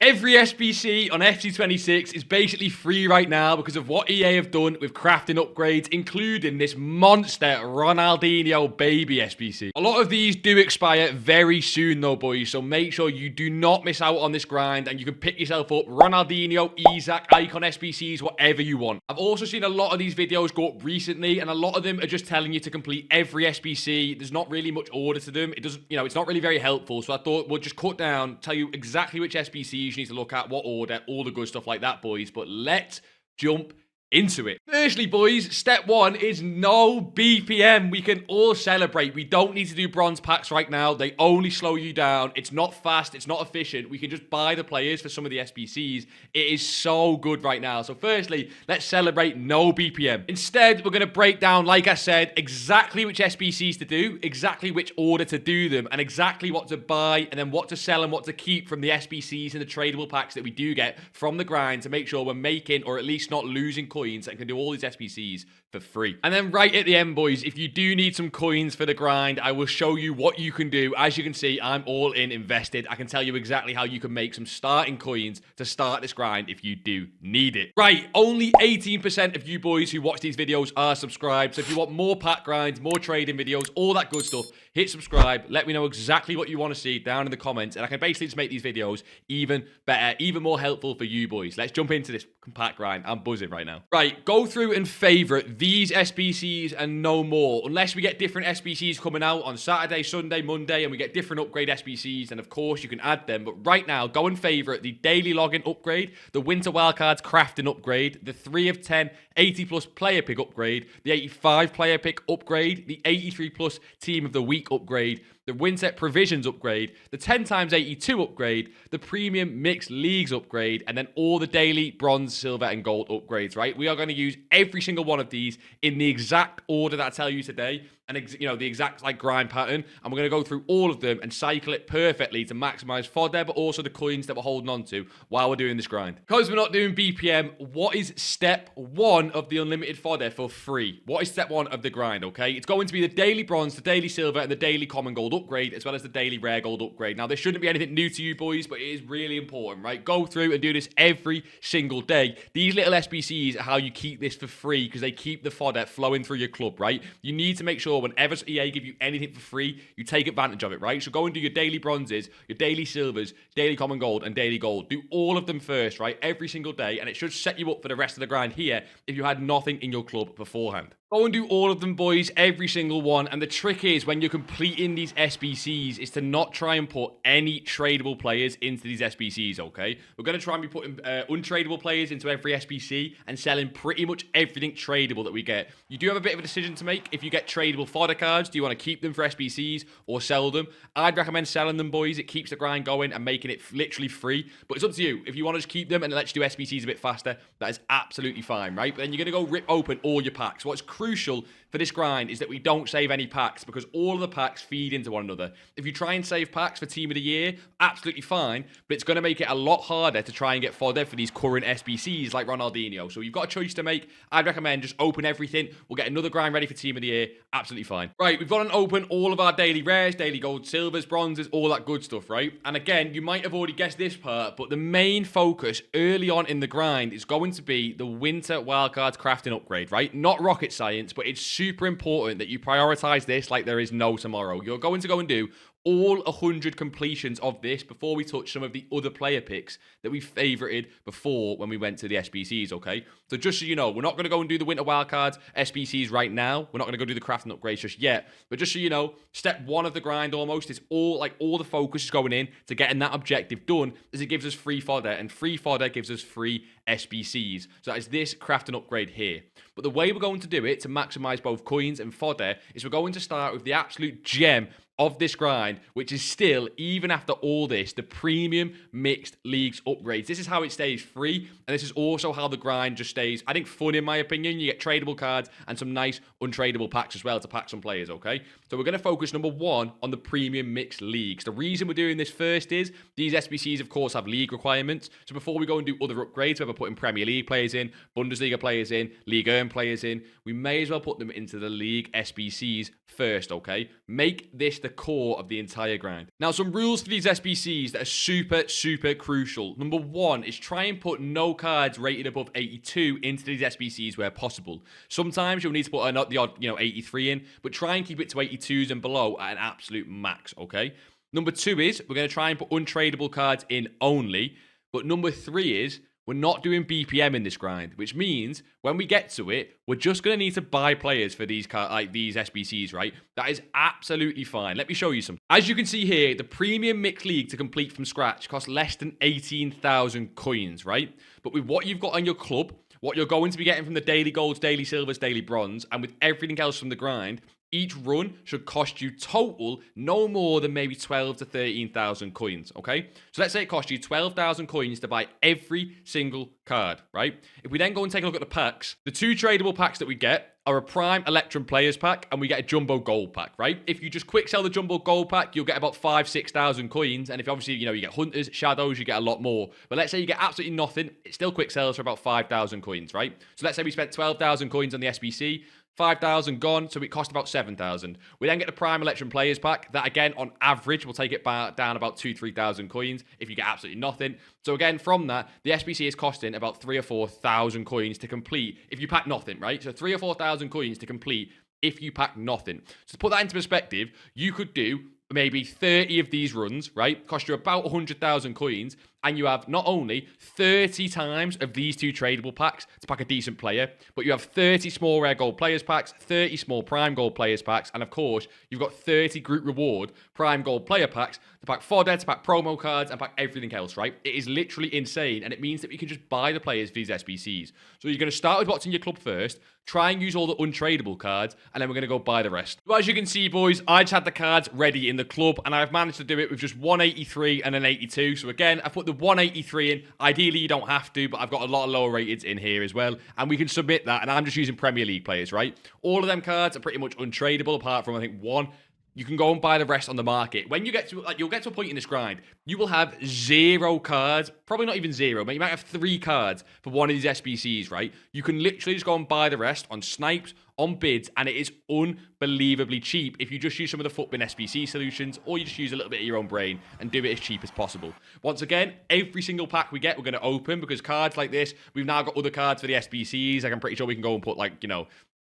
Every SBC on FC26 is basically free right now because of what EA have done with crafting upgrades, including this monster Ronaldinho baby SBC. A lot of these do expire very soon though, boys, so make sure you do not miss out on this grind and you can pick yourself up Ronaldinho, Isaac, Icon SBCs, whatever you want. I've also seen a lot of these videos go up recently and a lot of them are just telling you to complete every SBC. There's not really much order to them. It doesn't, it's not really very helpful, so I thought we'll just cut down, tell you exactly which SBCs you need to look at, what order, all the good stuff like that, boys. But let's jump into it. Firstly, boys, step one is no BPM. We can all celebrate. We don't need to do bronze packs right now. They only slow you down. It's not fast. It's not efficient. We can just buy the players for some of the SBCs. It is so good right now. So firstly, let's celebrate no BPM. Instead, we're going to break down, like I said, exactly which SBCs to do, exactly which order to do them, and exactly what to buy, and then what to sell and what to keep from the SBCs and the tradable packs that we do get from the grind to make sure we're making, or at least not losing coins, and can do all these SBCs for free. And then right at the end, boys, if you do need some coins for the grind, I will show you what you can do. As you can see, I'm all in invested. I can tell you exactly how you can make some starting coins to start this grind if you do need it. Right, only 18% of you boys who watch these videos are subscribed. So if you want more pack grinds, more trading videos, all that good stuff, hit subscribe. Let me know exactly what you want to see down in the comments, and I can basically just make these videos even better, even more helpful for you boys. Let's jump into this pack grind. I'm buzzing right now. Right, go through and favorite these SBCs and no more. Unless we get different SBCs coming out on Saturday, Sunday, Monday, and we get different upgrade SBCs, and of course you can add them. But right now, go and favorite the daily login upgrade, the winter wildcards crafting upgrade, the 3 of 10 80+ player pick upgrade, the 85 player pick upgrade, the 83+ team of the week upgrade, the winter provisions upgrade, the 10x82 upgrade, the premium mixed leagues upgrade, and then all the daily bronze, silver, and gold upgrades, right? We are going to use every single one of these in the exact order that I tell you today, and the exact grind pattern, and we're going to go through all of them and cycle it perfectly to maximize fodder, but also the coins that we're holding on to while we're doing this grind. Because we're not doing BPM, what is step one of the unlimited fodder for free? What is step one of the grind, okay? It's going to be the daily bronze, the daily silver, and the daily common gold upgrade, as well as the daily rare gold upgrade. Now, this shouldn't be anything new to you boys, but it is really important, right? Go through and do this every single day. These little SBCs are how you keep this for free, because they keep the fodder flowing through your club, right? You need to make sure whenever EA give you anything for free, you take advantage of it, right? So go and do your daily bronzes, your daily silvers, daily common gold, and daily gold. Do all of them first, right? Every single day, and it should set you up for the rest of the grind here if you had nothing in your club beforehand. Go and do all of them, boys, every single one. And the trick is, when you're completing these SBCs, is to not try and put any tradable players into these SBCs, okay? We're going to try and be putting untradable players into every SBC and selling pretty much everything tradable that we get. You do have a bit of a decision to make. If you get tradable fodder cards, do you want to keep them for SBCs or sell them? I'd recommend selling them, boys. It keeps the grind going and making it literally free. But it's up to you. If you want to just keep them and let you do SBCs a bit faster, that is absolutely fine, right? But then you're going to go rip open all your packs. What's crucial for this grind is that we don't save any packs, because all of the packs feed into one another. If you try and save packs for team of the year, absolutely fine, but it's going to make it a lot harder to try and get fodder for these current SBCs like Ronaldinho. So you've got a choice to make. I'd recommend just open everything. We'll get another grind ready for team of the year. Absolutely fine. Right, we've got to open all of our daily rares, daily gold, silvers, bronzes, all that good stuff, right? And again, you might have already guessed this part, but the main focus early on in the grind is going to be the winter wildcards crafting upgrade, right? Not rocket science, but it's super important that you prioritize this like there is no tomorrow. You're going to go and do all 100 completions of this before we touch some of the other player picks that we favorited before when we went to the SBCs, okay? So just so you know, we're not going to go and do the winter wildcards SBCs right now. We're not going to go do the crafting upgrades just yet. But just so you know, step one of the grind almost is all the focus is going in to getting that objective done, as it gives us free fodder, and free fodder gives us free SBCs. So that is this crafting upgrade here. But the way we're going to do it to maximize both coins and fodder is we're going to start with the absolute gem of this grind, which is still, even after all this, the premium mixed leagues upgrades. This is how it stays free, and this is also how the grind just stays, I think, fun in my opinion. You get tradable cards and some nice untradable packs as well to pack some players, okay? So we're going to focus, number one, on the premium mixed leagues. The reason we're doing this first is these SBCs, of course, have league requirements. So before we go and do other upgrades, whether putting Premier League players in, Bundesliga players in, Ligue 1 players in, we may as well put them into the league SBCs first, okay? Make this the core of the entire grind. Now, some rules for these SBCs that are super crucial. Number one is try and put no cards rated above 82 into these SBCs where possible. Sometimes you'll need to put the odd, 83 in, but try and keep it to 82s and below at an absolute max, okay? Number two is we're going to try and put untradeable cards in only. But number three is we're not doing BPM in this grind, which means when we get to it, we're just going to need to buy players for these these SBCs, right? That is absolutely fine. Let me show you some. As you can see here, the premium mixed league to complete from scratch costs less than 18,000 coins, right? But with what you've got on your club, what you're going to be getting from the daily golds, daily silvers, daily bronze, and with everything else from the grind, each run should cost you total no more than maybe 12 to 13,000 coins, okay? So let's say it costs you 12,000 coins to buy every single card, right? If we then go and take a look at the packs, the two tradable packs that we get are a Prime Electrum Players Pack and we get a Jumbo Gold Pack, right? If you just quick sell the Jumbo Gold Pack, you'll get about 5,000-6,000 coins. And if obviously, you get Hunters, Shadows, you get a lot more. But let's say you get absolutely nothing, it still quick sells for about 5,000 coins, right? So let's say we spent 12,000 coins on the SBC, 5,000 gone, so it cost about 7,000. We then get the Prime Electrum Players Pack. That, again, on average, will take it down about 2,000-3,000 coins if you get absolutely nothing. So, again, from that, the SBC is costing about 3,000 or 4,000 coins to complete if you pack nothing, right? So, 3,000 or 4,000 coins to complete if you pack nothing. So, to put that into perspective, you could do maybe 30 of these runs, right? Cost you about 100,000 coins, and you have not only 30 times of these two tradable packs to pack a decent player, but you have 30 small rare gold players packs, 30 small prime gold players packs, and of course, you've got 30 group reward prime gold player packs to pack fodder, to pack promo cards, and pack everything else, right? It is literally insane, and it means that we can just buy the players for these SBCs. So you're going to start with what's in your club first, try and use all the untradeable cards, and then we're going to go buy the rest. So as you can see, boys, I just had the cards ready in the club, and I've managed to do it with just 183 and an 82. So again, I've put the 183 in. Ideally, you don't have to, but I've got a lot of lower rated in here as well, and we can submit that, and I'm just using Premier League players, right? All of them cards are pretty much untradeable, apart from, I think, one. You can go and buy the rest on the market. When you get to, you'll get to a point in this grind, you will have 0 cards, probably not even 0, but you might have 3 cards for one of these SBCs, right? You can literally just go and buy the rest on snipes, on bids, and it is unbelievably cheap if you just use some of the Footbin SBC solutions, or you just use a little bit of your own brain and do it as cheap as possible. Once again, every single pack we get, we're going to open, because cards like this, we've now got other cards for the SBCs. Like, I'm pretty sure we can go and put,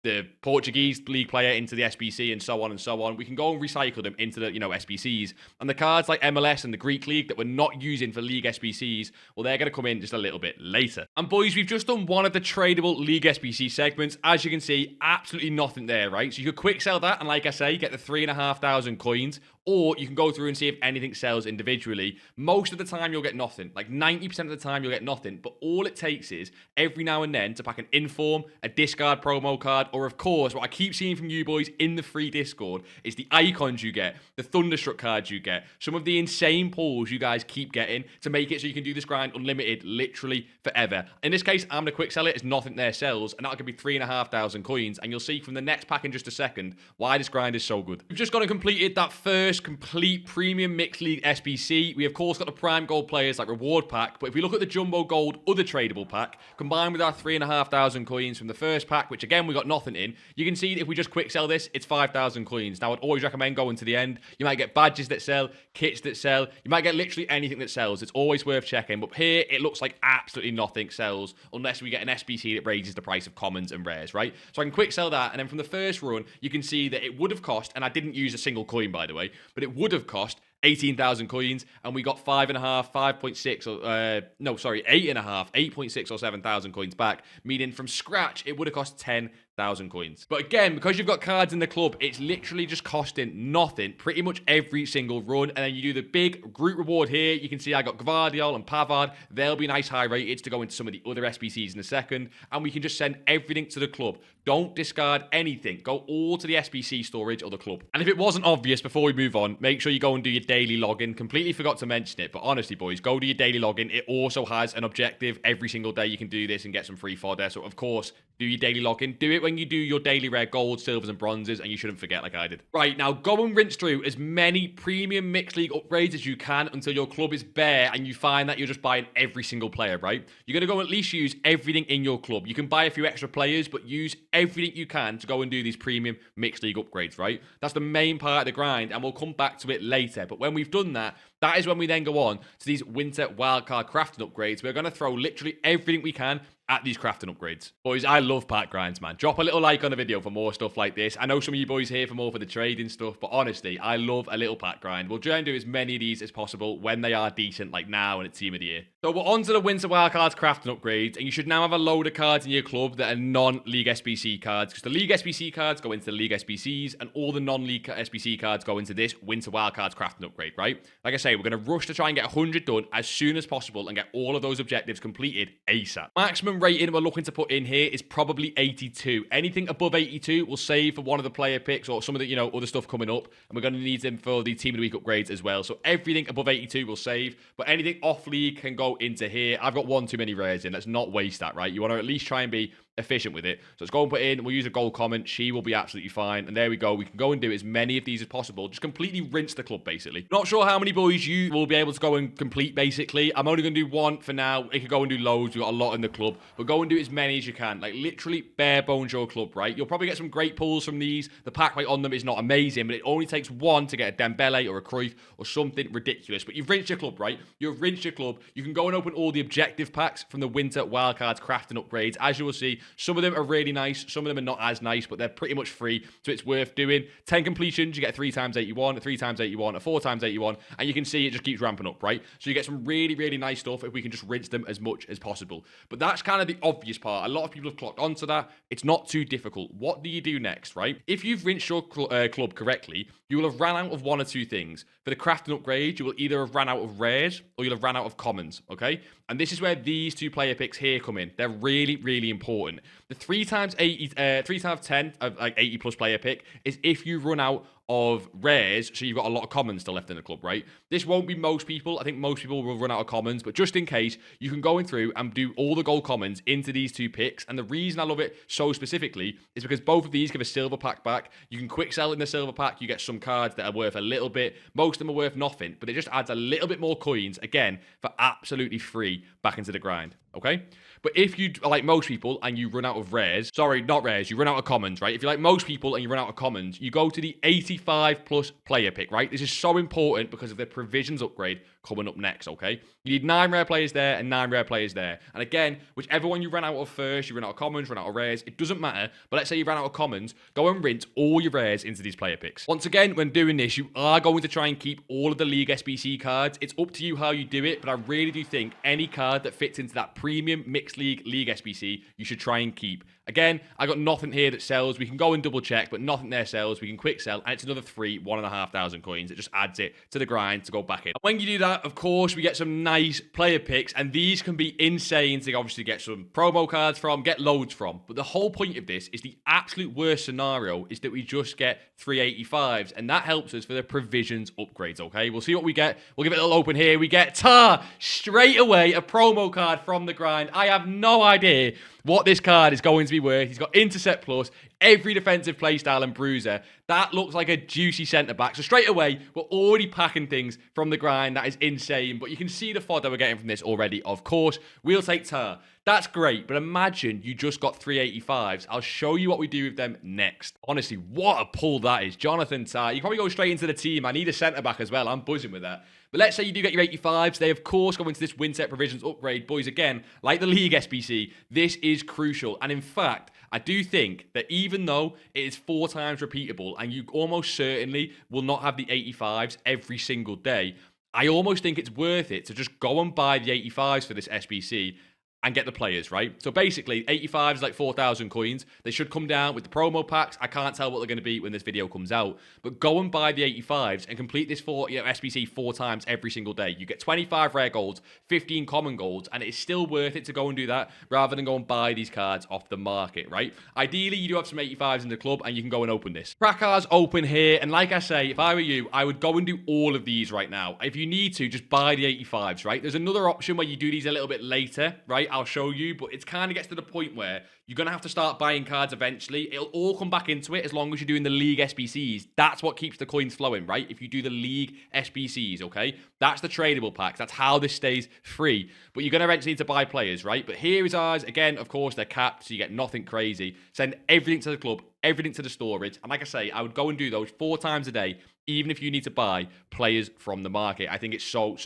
the Portuguese league player into the SBC and so on and so on. We can go and recycle them into the, SBCs. And the cards like MLS and the Greek League that we're not using for League SBCs, well, they're going to come in just a little bit later. And boys, we've just done one of the tradable League SBC segments. As you can see, absolutely nothing there, right? So you could quick sell that, and like I say, get the 3,500 coins, or you can go through and see if anything sells individually. Most of the time, you'll get nothing. Like 90% of the time, you'll get nothing. But all it takes is every now and then to pack an inform, a discard promo card, or of course, what I keep seeing from you boys in the free Discord is the icons you get, the Thunderstruck cards you get, some of the insane pulls you guys keep getting to make it so you can do this grind unlimited literally forever. In this case, I'm going to quick sell it as nothing there sells, and that could be 3,500 coins. And you'll see from the next pack in just a second why this grind is so good. We've just gone and completed that first complete premium mixed league SBC. We of course got the prime gold players like reward pack, but if we look at the jumbo gold other tradable pack combined with our 3,500 coins from the first pack, which again we got nothing in, you can see that if we just quick sell this, it's 5,000 coins. Now I'd always recommend going to the end. You might get badges that sell, kits that sell, you might get literally anything that sells. It's always worth checking, but here it looks like absolutely nothing sells unless we get an SBC that raises the price of commons and rares, right? So I can quick sell that, and then from the first run you can see that it would have cost, and I didn't use a single coin by the way, but it would have cost 18,000 coins, and we got 5.5, 5.6, or no, sorry, 8.5, 8.6 or 7,000 coins back, meaning from scratch it would have cost 10,000 coins. But again, because you've got cards in the club, it's literally just costing nothing pretty much every single run. And then you do the big group reward here. You can see I got Gvardiol and Pavard. They'll be nice high rated to go into some of the other SBCs in a second, and we can just send everything to the club. Don't discard anything. Go all to the SBC storage or the club. And if it wasn't obvious before we move on, make sure you go and do your daily login. Completely forgot to mention it, but honestly, boys, go do your daily login. It also has an objective every single day. You can do this and get some free fodder. So, of course, do your daily login. Do it when you do your daily rare golds, silvers, and bronzes, and you shouldn't forget like I did. Right, now go and rinse through as many premium mixed league upgrades as you can until your club is bare and you find that you're just buying every single player, right? You're going to go at least use everything in your club. You can buy a few extra players, but use everything you can to go and do these premium mixed league upgrades, right? That's the main part of the grind, and we'll come back to it later. But when we've done that, that is when we then go on to these winter wildcard crafting upgrades. We're going to throw literally everything we can at these crafting upgrades. Boys, I love pack grinds, man. Drop a little like on the video for more stuff like this. I know some of you boys here for more for the trading stuff, but honestly, I love a little pack grind. We'll try and do as many of these as possible when they are decent, like now and at Team of the Year. So we're on to the winter wildcards crafting upgrades, and you should now have a load of cards in your club that are non-League SBC cards, because the League SBC cards go into the League SBCs, and all the non-League SBC cards go into this winter wildcards crafting upgrade, right? Like I say, we're going to rush to try and get 100 done as soon as possible and get all of those objectives completed ASAP. Maximum rating we're looking to put in here is probably 82. Anything above 82 we'll save for one of the player picks or some of the, you know, other stuff coming up, and we're going to need them for the Team of the Week upgrades as well. So everything above 82 we'll save, but anything off league can go into here. I've got one too many rares in. Let's not waste that, right? You want to at least try and be efficient with it. So let's go and put in, we'll use a gold comment. She will be absolutely fine. And there we go. We can go and do as many of these as possible. Just completely rinse the club, basically. Not sure how many boys you will be able to go and complete, basically. I'm only going to do one for now. You can go and do loads. We've got a lot in the club. But go and do as many as you can. Like, literally bare bones your club, right? You'll probably get some great pulls from these. The pack rate on them is not amazing, but it only takes one to get a Dembele or a Cruyff or something ridiculous. But you've rinsed your club, right? You've rinsed your club. You can go and open all the objective packs from the winter wildcards crafting upgrades. As you will see, some of them are really nice. Some of them are not as nice, but they're pretty much free, so it's worth doing. 10 completions, you get 3 times 81, a 3 times 81, a 4 times 81, and you can see it just keeps ramping up, right? So you get some really, really nice stuff if we can just rinse them as much as possible. But that's kind of the obvious part. A lot of people have clocked onto that. It's not too difficult. What do you do next, right? If you've rinsed your club correctly, you will have ran out of one or two things. For the crafting upgrade, you will either have ran out of rares or you'll have ran out of commons, okay? And this is where these two player picks here come in. They're really, really important. The 3 times 10 of like 80 plus player pick is if you run out of rares, so you've got a lot of commons still left in the club, right? This won't be most people. I think most people will run out of commons, but just in case, you can go in through and do all the gold commons into these two picks. And the reason I love it so specifically is because both of these give a silver pack back. You can quick sell in the silver pack. You get some cards that are worth a little bit. Most of them are worth nothing, but it just adds a little bit more coins, again, for absolutely free back into the grind, okay? But if you are like most people and you run out of rares, sorry, not rares, you run out of commons, right? If you're like most people and you run out of commons, you go to the 85 plus player pick, right? This is so important because of the provisions upgrade coming up next, okay? You need 9 rare players there and 9 rare players there. And again, whichever one you run out of first, you run out of commons, run out of rares, it doesn't matter. But let's say you ran out of commons, go and rinse all your rares into these player picks. Once again, when doing this, you are going to try and keep all of the League SBC cards. It's up to you how you do it, but I really do think any card that fits into that premium mixed League SBC, you should try and keep. Again, I got nothing here that sells. We can go and double check, but nothing there sells. We can quick sell, and it's another 1,500 coins. It just adds it to the grind to go back in. And when you do that, of course, we get some nice player picks, and these can be insane to obviously get some promo cards from, get loads from. But the whole point of this is the absolute worst scenario is that we just get 385s, and that helps us for the provisions upgrades, okay? We'll see what we get. We'll give it a little open here. We get Tar straight away, a promo card from the grind. I have no idea what this card is going to be worth. He's got Intercept Plus, every defensive playstyle and bruiser. That looks like a juicy centre-back. So straight away, we're already packing things from the grind. That is insane. But you can see the fodder we're getting from this already. Of course, we'll take Tar. That's great, but imagine you just got 385s. I'll show you what we do with them next. Honestly, what a pull that is. Jonathan Tar. You can probably go straight into the team. I need a centre-back as well. I'm buzzing with that. But let's say you do get your 85s. They, of course, go into this Winter Provisions upgrade. Boys, again, like the League SBC, this is crucial. And in fact, I do think that even though it is 4 times repeatable and you almost certainly will not have the 85s every single day, I almost think it's worth it to just go and buy the 85s for this SBC and get the players, right? So basically, 85 is like 4,000 coins. They should come down with the promo packs. I can't tell what they're going to be when this video comes out. But go and buy the 85s and complete this SBC 4 times every single day. You get 25 rare golds, 15 common golds, and it's still worth it to go and do that rather than go and buy these cards off the market, right? Ideally, you do have some 85s in the club and you can go and open this. Crackers open here. And like I say, if I were you, I would go and do all of these right now. If you need to, just buy the 85s, right? There's another option where you do these a little bit later, right? I'll show you, but it kind of gets to the point where you're going to have to start buying cards eventually. It'll all come back into it as long as you're doing the league SBCs. That's what keeps the coins flowing, right? If you do the league SBCs, okay? That's the tradable packs. That's how this stays free. But you're going to eventually need to buy players, right? But here is ours. Again, of course, they're capped, so you get nothing crazy. Send everything to the club, everything to the storage. And like I say, I would go and do those 4 times a day, even if you need to buy players from the market. I think it's so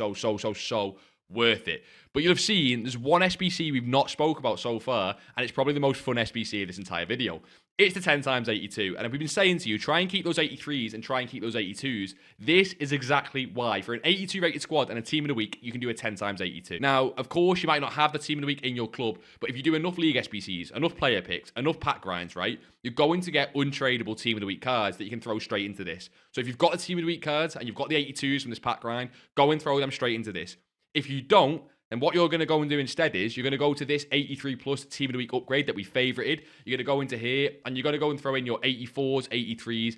worth it. But you'll have seen there's one SBC we've not spoke about so far, and it's probably the most fun SBC of this entire video. It's the 10 times 82. And we've been saying to you, try and keep those 83s and try and keep those 82s. This is exactly why. For an 82 rated squad and a team of the week, you can do a 10 times 82. Now, of course, you might not have the team of the week in your club, but if you do enough league SBCs, enough player picks, enough pack grinds, right, you're going to get untradeable team of the week cards that you can throw straight into this. So if you've got the team of the week cards and you've got the 82s from this pack grind, go and throw them straight into this. If you don't, then what you're going to go and do instead is you're going to go to this 83 plus team of the week upgrade that we favorited. You're going to go into here and you're going to go and throw in your 84s, 83s.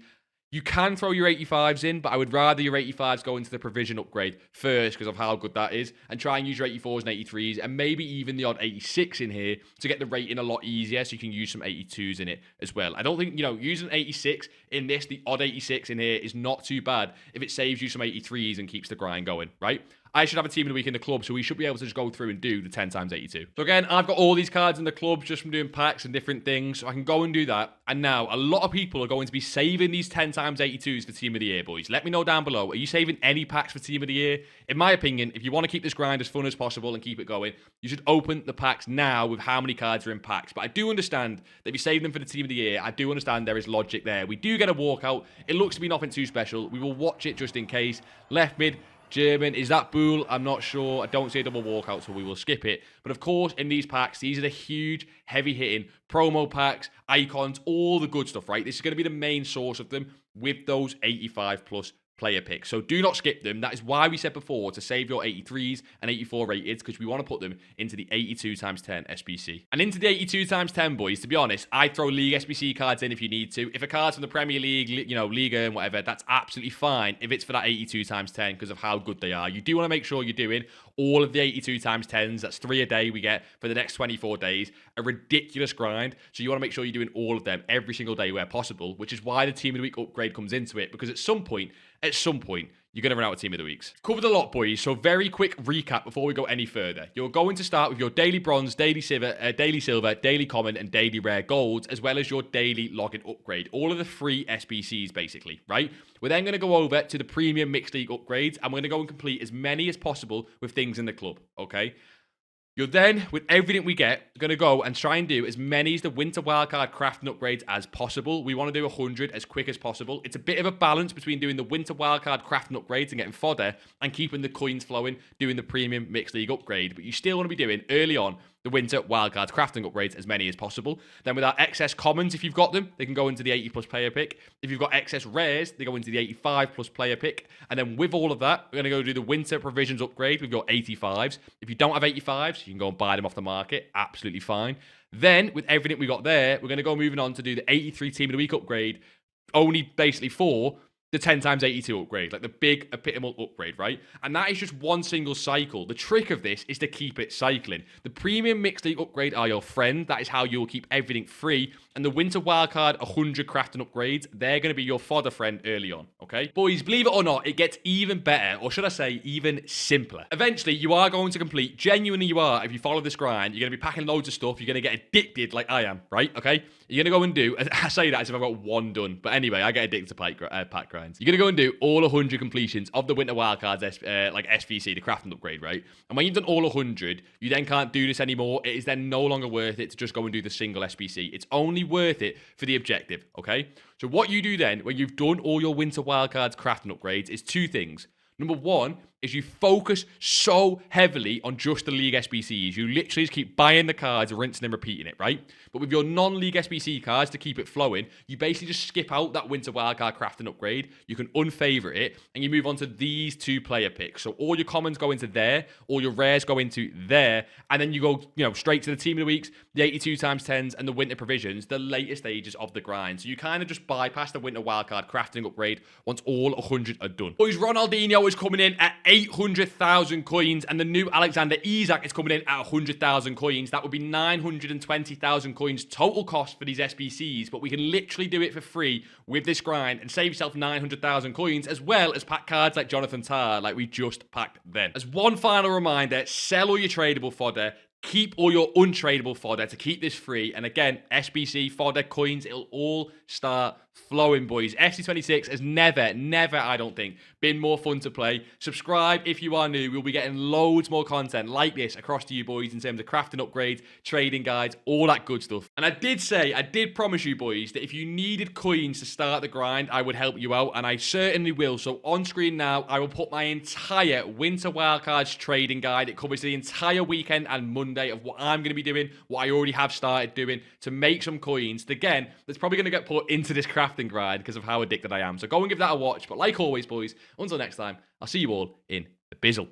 You can throw your 85s in, but I would rather your 85s go into the provision upgrade first because of how good that is, and try and use your 84s and 83s and maybe even the odd 86 in here to get the rating a lot easier so you can use some 82s in it as well. I don't think, using 86 in this, the odd 86 in here is not too bad if it saves you some 83s and keeps the grind going, right? I should have a team of the week in the club, so we should be able to just go through and do the 10 times 82. So again, I've got all these cards in the club just from doing packs and different things, so I can go and do that. And now, a lot of people are going to be saving these 10 times 82s for team of the year, boys. Let me know down below. Are you saving any packs for team of the year? In my opinion, if you want to keep this grind as fun as possible and keep it going, you should open the packs now with how many cards are in packs. But I do understand that if you save them for the team of the year, I do understand there is logic there. We do get a walkout. It looks to be nothing too special. We will watch it just in case. Left mid. German, is that Bull? I'm not sure. I don't see a double walkout, so we will skip it. But of course, in these packs, these are the huge, heavy-hitting promo packs, icons, all the good stuff, right? This is going to be the main source of them with those 85-plus player picks. So do not skip them. That is why we said before to save your 83s and 84 rated, because we want to put them into the 82 times 10 SBC. And into the 82 times 10, boys, to be honest, I'd throw league SBC cards in if you need to. If a card's from the Premier League, Liga and whatever, that's absolutely fine if it's for that 82 times 10 because of how good they are. You do want to make sure you're doing all of the 82 times 10s. That's 3 a day we get for the next 24 days. A ridiculous grind. So you want to make sure you're doing all of them every single day where possible, which is why the team of the week upgrade comes into it, because at some point, you're going to run out of team of the weeks. Covered a lot, boys, so very quick recap before we go any further. You're going to start with your daily bronze, daily silver, daily common, and daily rare golds, as well as your daily login upgrade. All of the free SBCs, basically, right? We're then going to go over to the premium mixed league upgrades, and we're going to go and complete as many as possible with things in the club, okay? You're then, with everything we get, going to go and try and do as many as the winter wildcard crafting upgrades as possible. We want to do 100 as quick as possible. It's a bit of a balance between doing the winter wildcard crafting upgrades and getting fodder and keeping the coins flowing, doing the premium mixed league upgrade. But you still want to be doing, early on, the winter wildcard crafting upgrades as many as possible. Then with our excess commons, if you've got them, they can go into the 80 plus player pick. If you've got excess rares, they go into the 85 plus player pick. And then with all of that, we're going to go do the winter provisions upgrade with your 85s. If you don't have 85s, you can go and buy them off the market. Absolutely fine. Then with everything we got there, we're going to go moving on to do the 83 team of the week upgrade, only basically for the 10 times 82 upgrade, like the big epitomal upgrade, right? And that is just one single cycle. The trick of this is to keep it cycling. The premium mixed league upgrade are your friend. That is how you'll keep everything free. And the winter wildcard 100 crafting upgrades, they're going to be your fodder friend early on, okay? Boys, believe it or not, it gets even better, or should I say, even simpler. Eventually, you are going to complete, genuinely you are, if you follow this grind, you're going to be packing loads of stuff, you're going to get addicted like I am, right? Okay? You're going to go and do, I say that as if I've got one done, but anyway, I get addicted to pack grinds. You're going to go and do all 100 completions of the winter wildcards, like SBC, the crafting upgrade, right? And when you've done all 100, you then can't do this anymore. It is then no longer worth it to just go and do the single SBC. It's only worth it for the objective, okay? So what you do then, when you've done all your winter wildcards crafting upgrades, is 2 things. Number 1 is you focus so heavily on just the league SBCs. You literally just keep buying the cards, rinsing and repeating it, right? But with your non-league SBC cards, to keep it flowing, you basically just skip out that winter wildcard crafting upgrade. You can unfavorite it, and you move on to these 2 player picks. So all your commons go into there, all your rares go into there, and then you go, straight to the team of the weeks, the 82 times 10s, and the winter provisions, the later stages of the grind. So you kind of just bypass the winter wildcard crafting upgrade once all 100 are done. Boys, Ronaldinho is coming in at 800,000 coins, and the new Alexander Isak is coming in at 100,000 coins. That would be 920,000 coins total cost for these SBCs, but we can literally do it for free with this grind and save yourself 900,000 coins, as well as pack cards like Jonathan Tah, like we just packed then. As one final reminder, sell all your tradable fodder, keep all your untradeable fodder to keep this free. And again, SBC, fodder, coins, it'll all start flowing, boys. FC26 has never, I don't think, been more fun to play. Subscribe if you are new. We'll be getting loads more content like this across to you boys in terms of crafting upgrades, trading guides, all that good stuff. And I did promise you boys that if you needed coins to start the grind, I would help you out, and I certainly will. So on screen now, I will put my entire Winter Wildcards trading guide. It covers the entire weekend and Monday of what I'm going to be doing, what I already have started doing to make some coins. Again, that's probably going to get put into this crafting grind because of how addicted I am. So go and give that a watch. But like always, boys, until next time, I'll see you all in the bizzle.